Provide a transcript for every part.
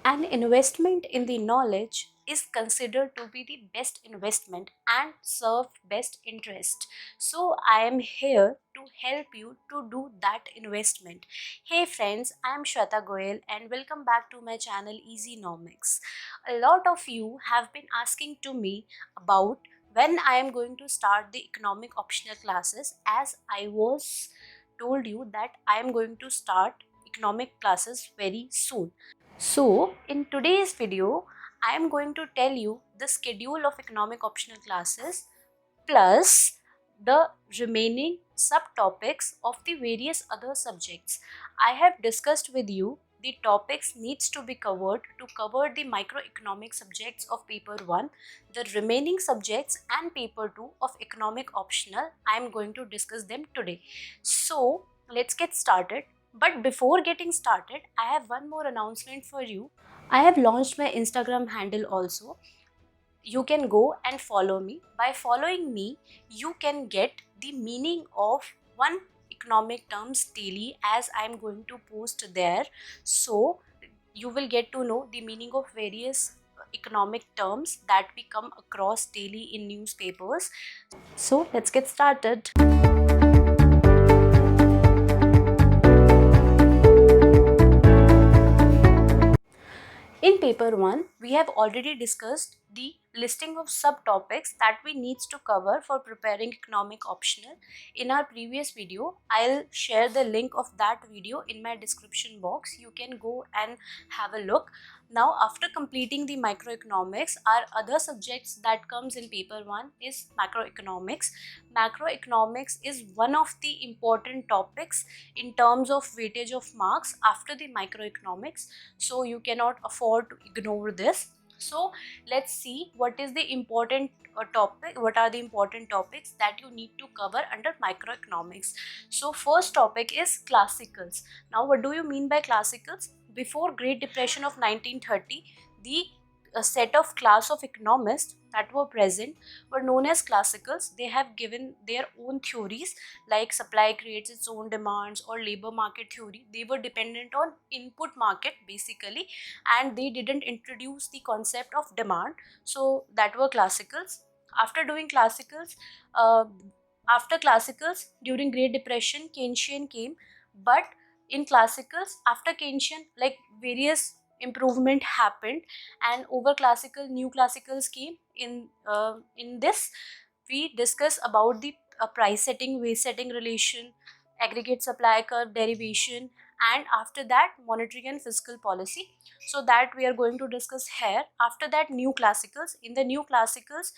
An investment in the knowledge is considered to be the best investment and serve best interest. So I am here to help you to do that investment. Hey friends, I am Shweta Goyal and welcome back to my channel Easynomics. A lot of you have been asking to me about when I am going to start the economic optional classes, as I was told you that I am going to start economic classes very soon. So, in today's video, I am going to tell you the schedule of economic optional classes plus the remaining subtopics of the various other subjects. I have discussed with you the topics needs to be covered to cover the microeconomic subjects of paper 1, the remaining subjects and paper 2 of economic optional. I am going to discuss them today. So, let's get started. But before getting started, I have one more announcement for you. I have launched my Instagram handle also. You can go and follow me. By following me, you can get the meaning of one economic terms daily, as I'm going to post there. So you will get to know the meaning of various economic terms that we come across daily in newspapers. So let's get started. In paper 1, we have already discussed the listing of subtopics that we needs to cover for preparing economic optional. In our previous video, I'll share the link of that video in my description box. You can go and have a look. Now, after completing the microeconomics, our other subjects that comes in paper 1 is macroeconomics. Macroeconomics is one of the important topics in terms of weightage of marks after the microeconomics, so you cannot afford to ignore this. So let's see what is the important topic, what are the important topics that you need to cover under microeconomics. So first topic is classicals. Now what do you mean by classicals? Before Great Depression of 1930, the set of class of economists that were present were known as classicals. They have given their own theories like supply creates its own demands or labor market theory. They were dependent on input market basically, and they didn't introduce the concept of demand. So that were classicals. After doing classicals, uh, after classicals during Great Depression, Keynesian came. But in classicals, after Keynesian, like various improvement happened, and over classical, new classicals came. In this, we discuss about the price setting, wage setting relation, aggregate supply curve derivation, and after that monetary and fiscal policy. So that we are going to discuss here. After that, new classicals. In the new classicals,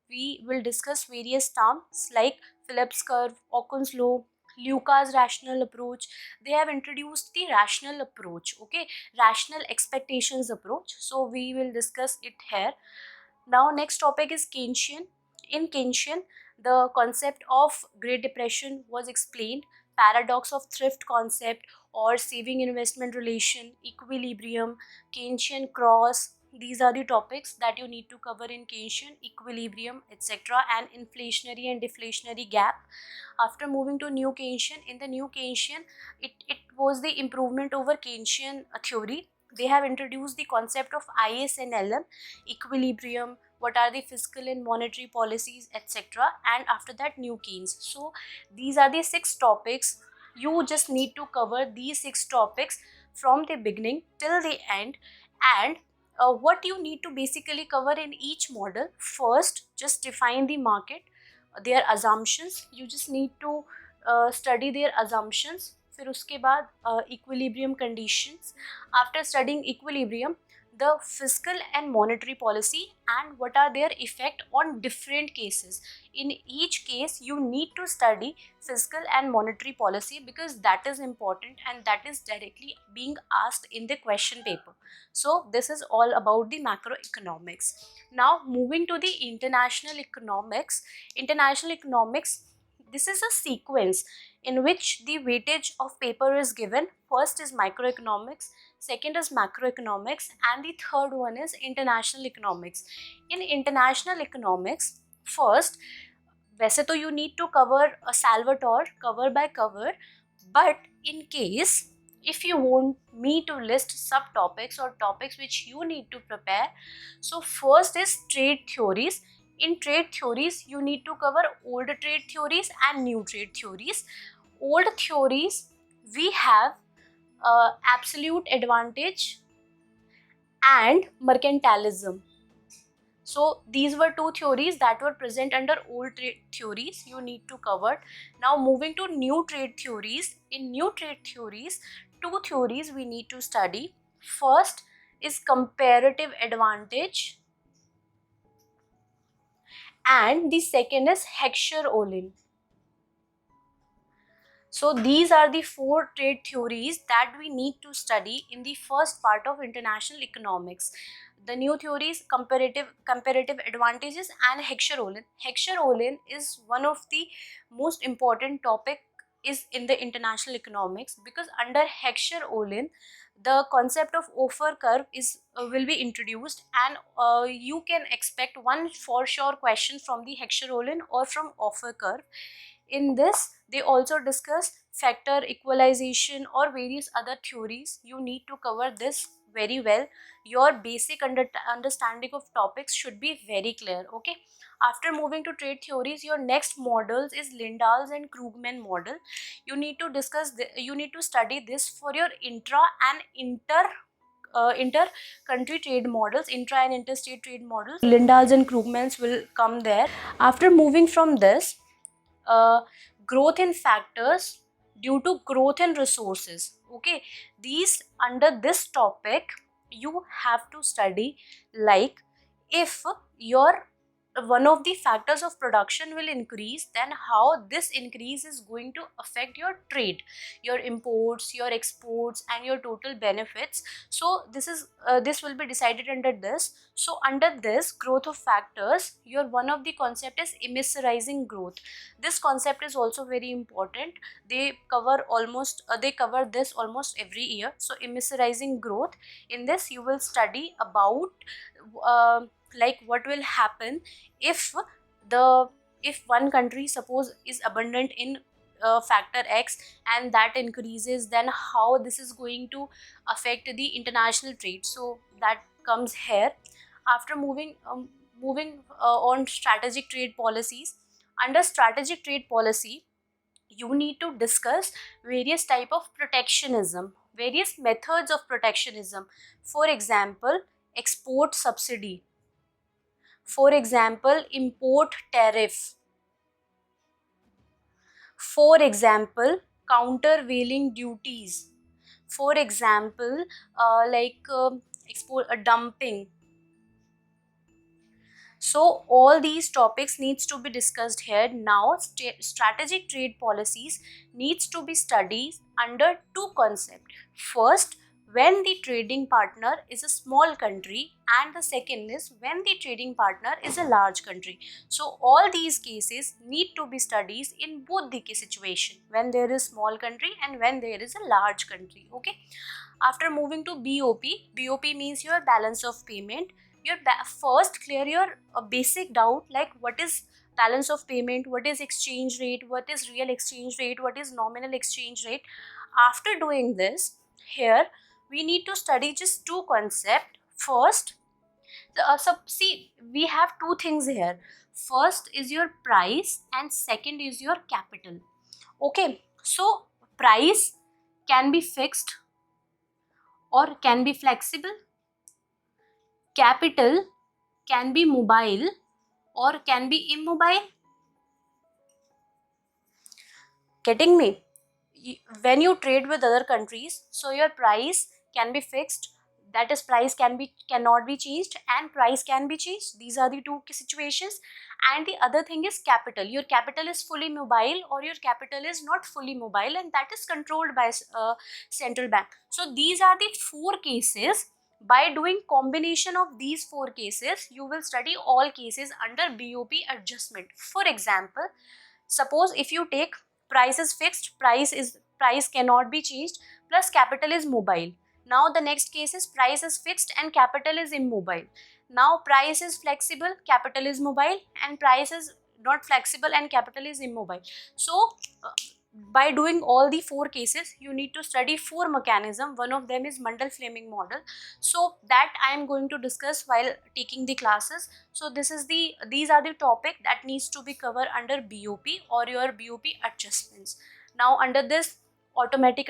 we will discuss various terms like Phillips curve, Okun's law, Lucas rational approach. They have introduced the rational approach, okay, rational expectations approach. So we will discuss it here. Now next topic is Keynesian. In Keynesian, the concept of Great Depression was explained, paradox of thrift concept or saving investment relation, equilibrium, Keynesian cross. These are the topics that you need to cover in Keynesian, equilibrium, etc., and inflationary and deflationary gap. After moving to new Keynesian, in the new Keynesian, it was the improvement over Keynesian theory. They have introduced the concept of IS and LM, equilibrium, what are the fiscal and monetary policies, etc., and after that new Keynes. So these are the 6 topics. You just need to cover these 6 topics from the beginning till the end. And what you need to basically cover in each model: first, just define the market, their assumptions. You just need to study their assumptions. फिर उसके बाद equilibrium conditions. After studying equilibrium, the fiscal and monetary policy and what are their effect on different cases. In each case you need to study fiscal and monetary policy, because that is important and that is directly being asked in the question paper. So this is all about the macroeconomics. Now moving to the international economics. International economics, this is a sequence in which the weightage of paper is given. First is microeconomics, second is macroeconomics, and the third one is international economics. In international economics, first, वैसे तो you need to cover a Salvatore cover by cover, but in case if you want me to list subtopics or topics which you need to prepare, so first is trade theories. In trade theories, you need to cover old trade theories and new trade theories. Old theories, we have absolute advantage and mercantilism. So these were two theories that were present under old trade theories you need to cover. Now moving to new trade theories. In new trade theories, two theories we need to study. First is comparative advantage and the second is Heckscher-Ohlin. So these are the four trade theories that we need to study in the first part of international economics. The new theories, comparative advantages and Heckscher-Ohlin. Heckscher-Ohlin is one of the most important topic is in the international economics, because under Heckscher-Ohlin the concept of Ophir curve is will be introduced, and you can expect one for sure question from the Heckscher-Ohlin or from Ophir curve. In this, they also discuss factor equalization or various other theories. You need to cover this very well. Your basic understanding of topics should be very clear. Okay. After moving to trade theories, your next models is Lindahl's and Krugman model. You need to you need to study this for your intra and inter country trade models, intra and interstate trade models. Lindahl's and Krugman's will come there. After moving from this, uh, growth in factors due to growth in resources. Okay, these under this topic you have to study, like if your one of the factors of production will increase, then how this increase is going to affect your trade, your imports, your exports, and your total benefits. So this will be decided under this. So under this growth of factors, your one of the concept is emissarizing growth. This concept is also very important. They cover this almost every year. So emissarizing growth, in this you will study about uh, like what will happen if the if one country suppose is abundant in factor X and that increases, then how this is going to affect the international trade. So that comes here. After moving on strategic trade policies. Under strategic trade policy, you need to discuss various type of protectionism, various methods of protectionism. For example, export subsidy. For example, import tariff. For example, countervailing duties. For example, export dumping. So all these topics needs to be discussed here. Now strategic trade policies needs to be studied under two concepts. First, when the trading partner is a small country, and the second is when the trading partner is a large country. So all these cases need to be studied in both the case situation, when there is small country and when there is a large country. Okay. After moving to BOP, BOP means your balance of payment. First clear your basic doubt, like what is balance of payment, what is exchange rate, what is real exchange rate, what is nominal exchange rate. After doing this, here we need to study just two concepts. First, see, we have two things here. First is your price and second is your capital. Okay, so price can be fixed or can be flexible. Capital can be mobile or can be immobile. Getting me? When you trade with other countries, so your price can be fixed, that is price cannot be changed, and price can be changed. These are the two situations. And the other thing is capital. Your capital is fully mobile or your capital is not fully mobile, and that is controlled by central bank. So these are the four cases. By doing combination of these four cases, you will study all cases under BOP adjustment. For example, suppose if you take price is fixed, price cannot be changed, plus capital is mobile. Now the next case is price is fixed and capital is immobile. Now price is flexible, capital is mobile, and price is not flexible and capital is immobile. So by doing all the four cases, you need to study four mechanism. One of them is Mundell-Fleming model, so that I am going to discuss while taking the classes. So these are the topic that needs to be covered under BOP or your BOP adjustments. Now under this, automatic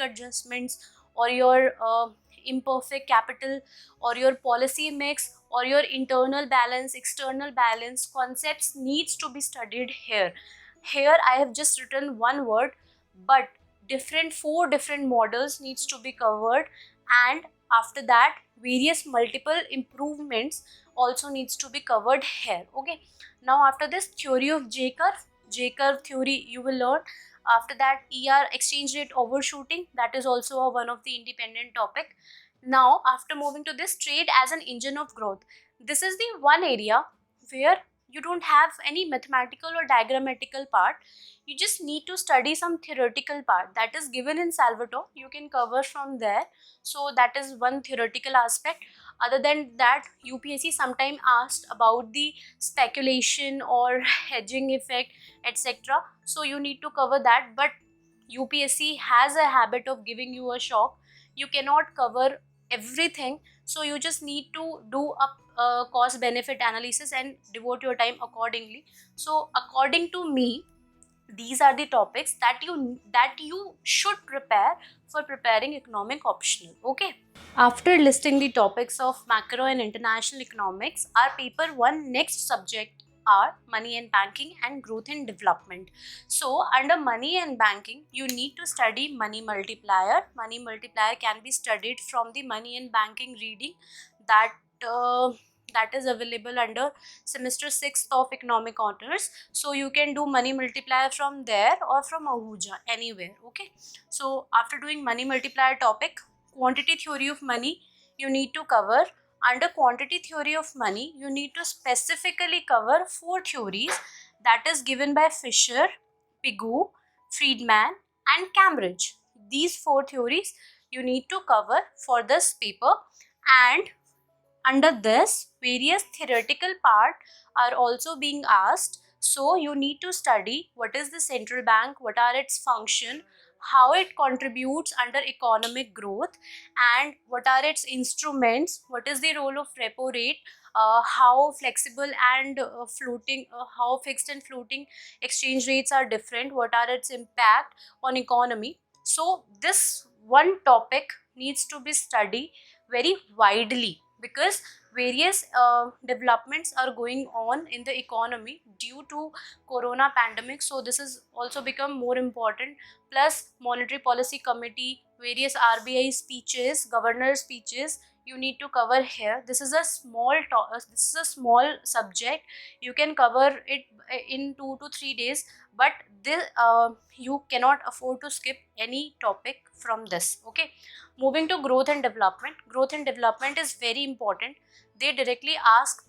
adjustments, or your imperfect capital, or your policy mix, or your internal balance, external balance concepts needs to be studied here. Here I have just written one word, but four different models needs to be covered, and after that various multiple improvements also needs to be covered here. Okay, now after this, theory of J curve theory you will learn. After that, exchange rate overshooting, that is also one of the independent topic. Now after moving to this, trade as an engine of growth, this is the one area where you don't have any mathematical or diagrammatical part. You just need to study some theoretical part that is given in Salvatore, you can cover from there. So that is one theoretical aspect. Other than that, UPSC sometime asked about the speculation or hedging effect, etc. So you need to cover that, but UPSC has a habit of giving you a shock. You cannot cover everything, so you just need to do a cost benefit analysis and devote your time accordingly. So according to me, these are the topics that you should prepare for preparing economic optional. Okay, after listing the topics of macro and international economics, our paper 1 next subject are money and banking and growth and development. So under money and banking, you need to study money multiplier. Money multiplier can be studied from the money and banking reading that uh, that is available under semester 6th of economic honors. So you can do money multiplier from there or from Ahuja, anywhere. Okay, so after doing money multiplier topic, quantity theory of money you need to cover. Under quantity theory of money, you need to specifically cover four theories that is given by Fisher, Pigou, Friedman and Cambridge. These four theories you need to cover for this paper, and under this, various theoretical part are also being asked. So you need to study what is the central bank, what are its function, how it contributes under economic growth, and what are its instruments, what is the role of repo rate, how flexible and how fixed and floating exchange rates are different, what are its impact on economy. So this one topic needs to be studied very widely, because various developments are going on in the economy due to corona pandemic. So this has also become more important. Plus monetary policy committee, various RBI speeches, governor speeches, you need to cover here. This is a this is a small subject, you can cover it in 2 to 3 days, but this you cannot afford to skip any topic from this. Okay, moving to growth and development. Growth and development is very important. They directly ask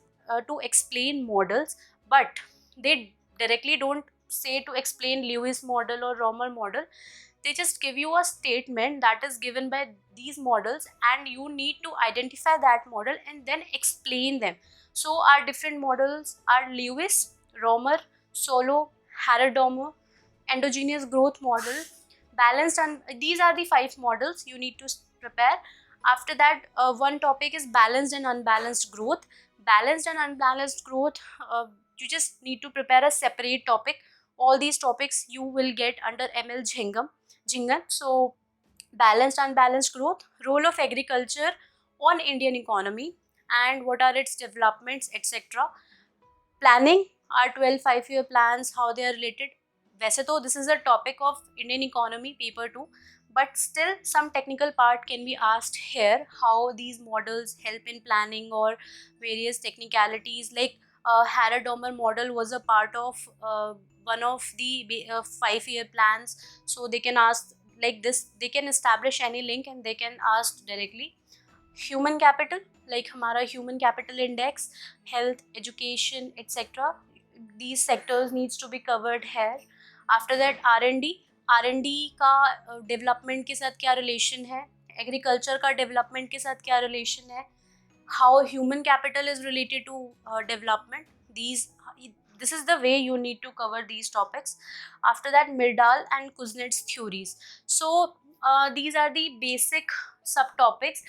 to explain models, but they directly don't say to explain Lewis model or Romer model. They just give you a statement that is given by these models, and you need to identify that model and then explain them. So our different models are Lewis, Romer, Solow, Harrod-Domer, endogenous growth model, balanced, and these are the 5 models you need to prepare. After that, one topic is balanced and unbalanced growth. Balanced and unbalanced growth, you just need to prepare a separate topic. All these topics you will get under ML Jhingan. So balanced unbalanced growth, role of agriculture on Indian economy and what are its developments, etc. Planning, our 12 5-year plans, how they are related. वैसे तो this is a topic of Indian economy paper 2, but still some technical part can be asked here, how these models help in planning or various technicalities, like Harrod-Domer model was a part of one of the 5-year plans. So they can ask like this, they can establish any link and they can ask directly. Human capital, like हमारा human capital index, health, education, etc. These sectors needs to be covered here. After that, R&D का development के साथ क्या relation है, agriculture का development के साथ क्या रिलेशन है, how human capital is related to development. This is the way you need to cover these topics. After that, Myrdal and Kuznets theories. So these are the basic subtopics.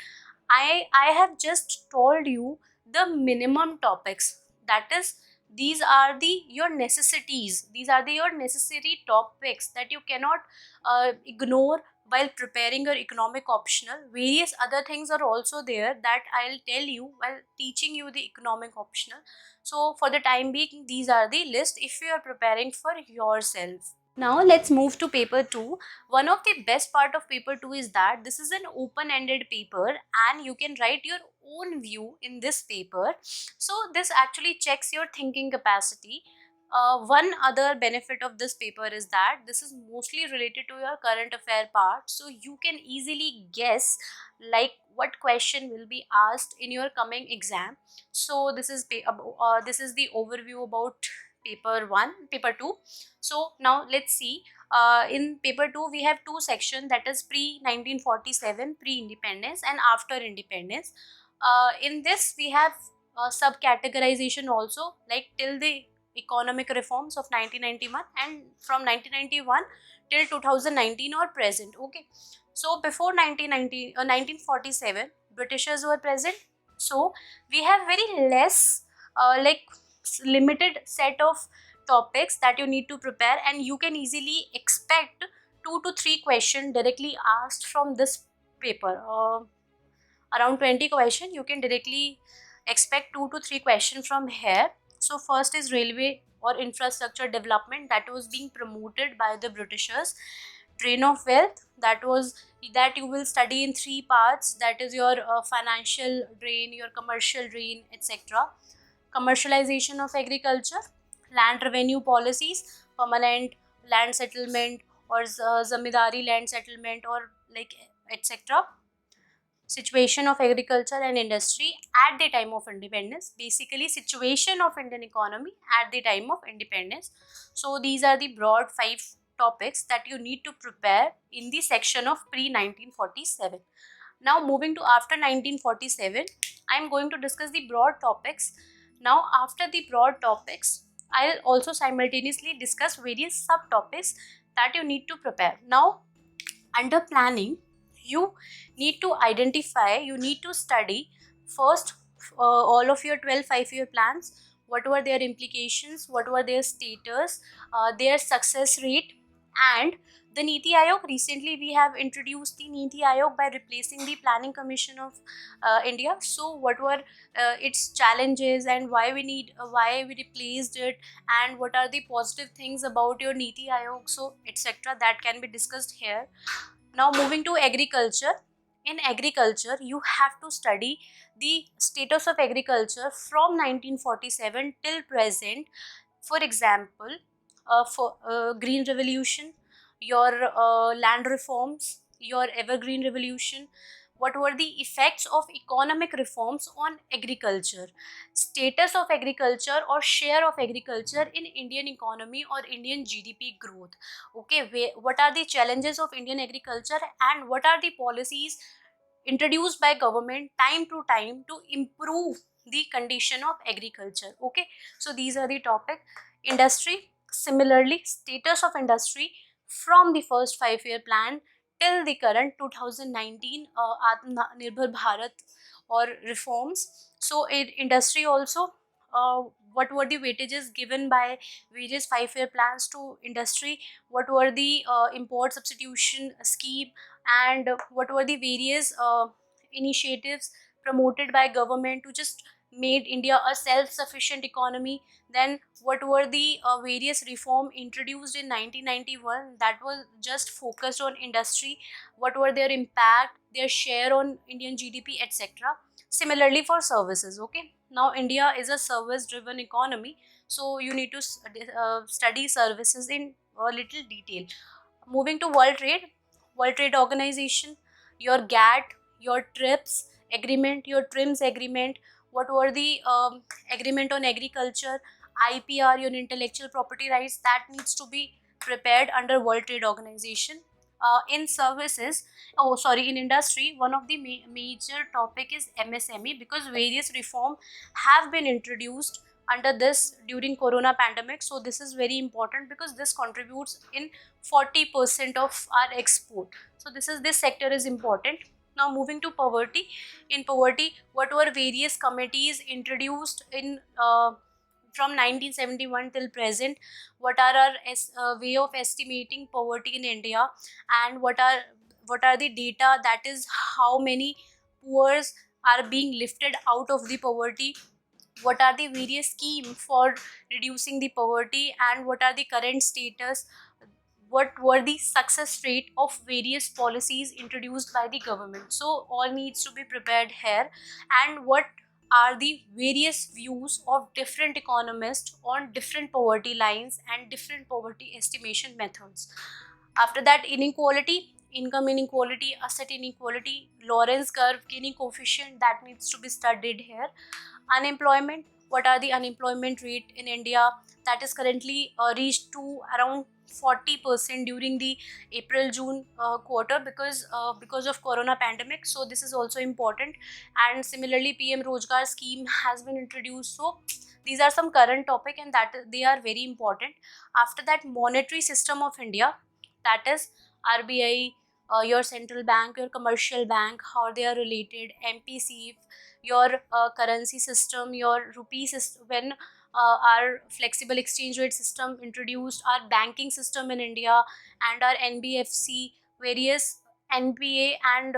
I have just told you the minimum topics. That is, these are the your necessities. These are the your necessary topics that you cannot ignore while preparing your economic optional. Various other things are also there that I'll tell you while teaching you the economic optional. So for the time being, these are the list if you are preparing for yourself. Now let's move to paper 2. One of the best part of paper 2 is that this is an open-ended paper and you can write your own view in this paper. So this actually checks your thinking capacity. One other benefit of this paper is that this is mostly related to your current affair part, so you can easily guess like what question will be asked in your coming exam. So this is the overview about paper 1, paper 2. So now let's see. In paper 2 we have two sections, that is pre 1947, pre independence, and after independence. In this we have subcategorization also, like till the economic reforms of 1991 and from 1991 till 2019 or present. Okay, so before 1947 Britishers were present, so we have very less limited set of topics that you need to prepare, and you can easily expect 2 to 3 questions directly asked from this paper. Around 20 questions you can directly expect 2 to 3 questions from here. So first is railway or infrastructure development, that was being promoted by the Britishers. Drain of wealth, that you will study in 3 parts, that is your financial drain, your commercial drain, etc. Commercialization of agriculture, land revenue policies, permanent land settlement or zamindari land settlement or like etc. Situation of agriculture and industry at the time of independence, basically situation of Indian economy at the time of independence. So these are the broad 5 topics that you need to prepare in the section of pre 1947. Now moving to after 1947, I am going to discuss the broad topics. Now after the broad topics, I'll also simultaneously discuss various subtopics that you need to prepare. Now under planning, you need to identify, you need to study first all of your 12 5-year plans. What were their implications, what were their status, their success rate, and the Niti Aayog. Recently we have introduced the Niti Aayog by replacing the Planning Commission of India. So what were its challenges and why we replaced it, and what are the positive things about your Niti Aayog, so etc. That can be discussed here. Now moving to agriculture. In agriculture, you have to study the status of agriculture from 1947 till present. For example, for green revolution, your land reforms, your evergreen revolution, what were the effects of economic reforms on agriculture, status of agriculture or share of agriculture in Indian economy or Indian GDP growth. Okay, what are the challenges of Indian agriculture and what are the policies introduced by government time to time to improve the condition of agriculture. Okay, so these are the topic. Industry, similarly, status of industry from the first 5-year plan till the current 2019 Atmanirbhar Bharat or reforms. So in industry also, what were the weightages given by various 5-year plans to industry, what were the import substitution scheme, and what were the various initiatives promoted by government to just made India a self-sufficient economy. Then what were the various reform introduced in 1991 that was just focused on industry, what were their impact, their share on Indian GDP, etc. Similarly for services. Okay, now India is a service driven economy, so you need to study services in a little detail. Moving to World Trade Organization, your GATT, your TRIPS agreement, your TRIMS agreement, what were the agreement on agriculture, IPR, your intellectual property rights, that needs to be prepared under World Trade Organization. In services, oh sorry, in industry, one of the major topic is MSME, because various reform have been introduced under this during corona pandemic. So this is very important because this contributes in 40% of our export. So this sector is important. Now moving to poverty. In poverty, what were various committees introduced in from 1971 till present? What are our way of estimating poverty in India, and what are the data, that is how many poor are being lifted out of the poverty? What are the various schemes for reducing the poverty, and what are the current status? What were the success rate of various policies introduced by the government? So all needs to be prepared here. And what are the various views of different economists on different poverty lines and different poverty estimation methods? After that, inequality, income inequality, asset inequality, Lorentz curve, Gini coefficient, that needs to be studied here. Unemployment, what are the unemployment rate in India? That is currently reached to around 40% during the April June quarter, because of corona pandemic. So this is also important. And similarly, PM Rozgar scheme has been introduced. So these are some current topic, and that they are very important. After that, monetary system of India, that is RBI, your central bank, your commercial bank, how they are related, MPC, your currency system, your rupee system, when our flexible exchange rate system introduced, our banking system in India, and our NBFC, various NPA, and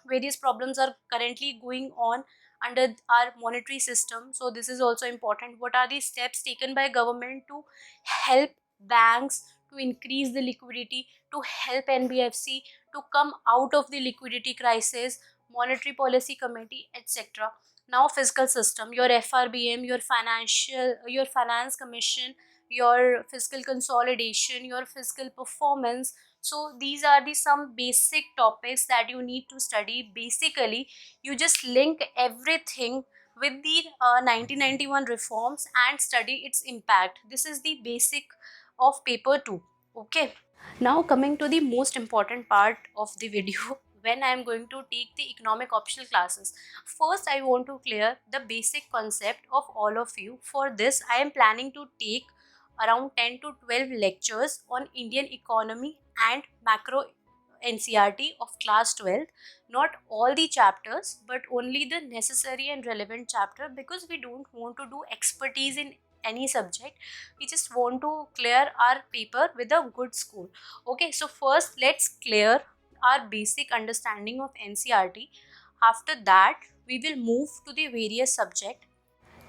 various problems are currently going on under our monetary system. So this is also important. What are the steps taken by government to help banks to increase the liquidity, to help NBFC to come out of the liquidity crisis, monetary policy committee, etc. Now fiscal system, your FRBM, your finance commission, your fiscal consolidation, your fiscal performance. So these are the some basic topics that you need to study. Basically, you just link everything with the 1991 reforms and study its impact. This is the basic of paper 2. Okay, now coming to the most important part of the video, when I am going to take the economic optional classes. First, I want to clear the basic concept of all of you. For this, I am planning to take around 10 to 12 lectures on Indian economy and macro NCRT of class 12. Not all the chapters, but only the necessary and relevant chapter, because we don't want to do expertise in any subject. We just want to clear our paper with a good score. Okay, so first let's clear our basic understanding of NCRT. After that, we will move to the various subject.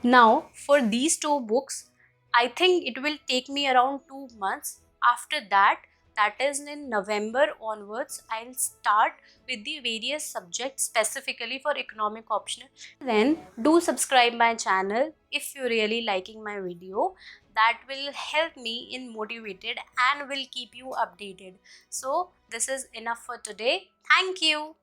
Now, for these two books, I think it will take me around 2 months. After that, that is in November onwards, I'll start with the various subjects specifically for economic optional. Then do subscribe my channel if you're really liking my video. That will help me in motivated and will keep you updated. So this is enough for today. Thank you.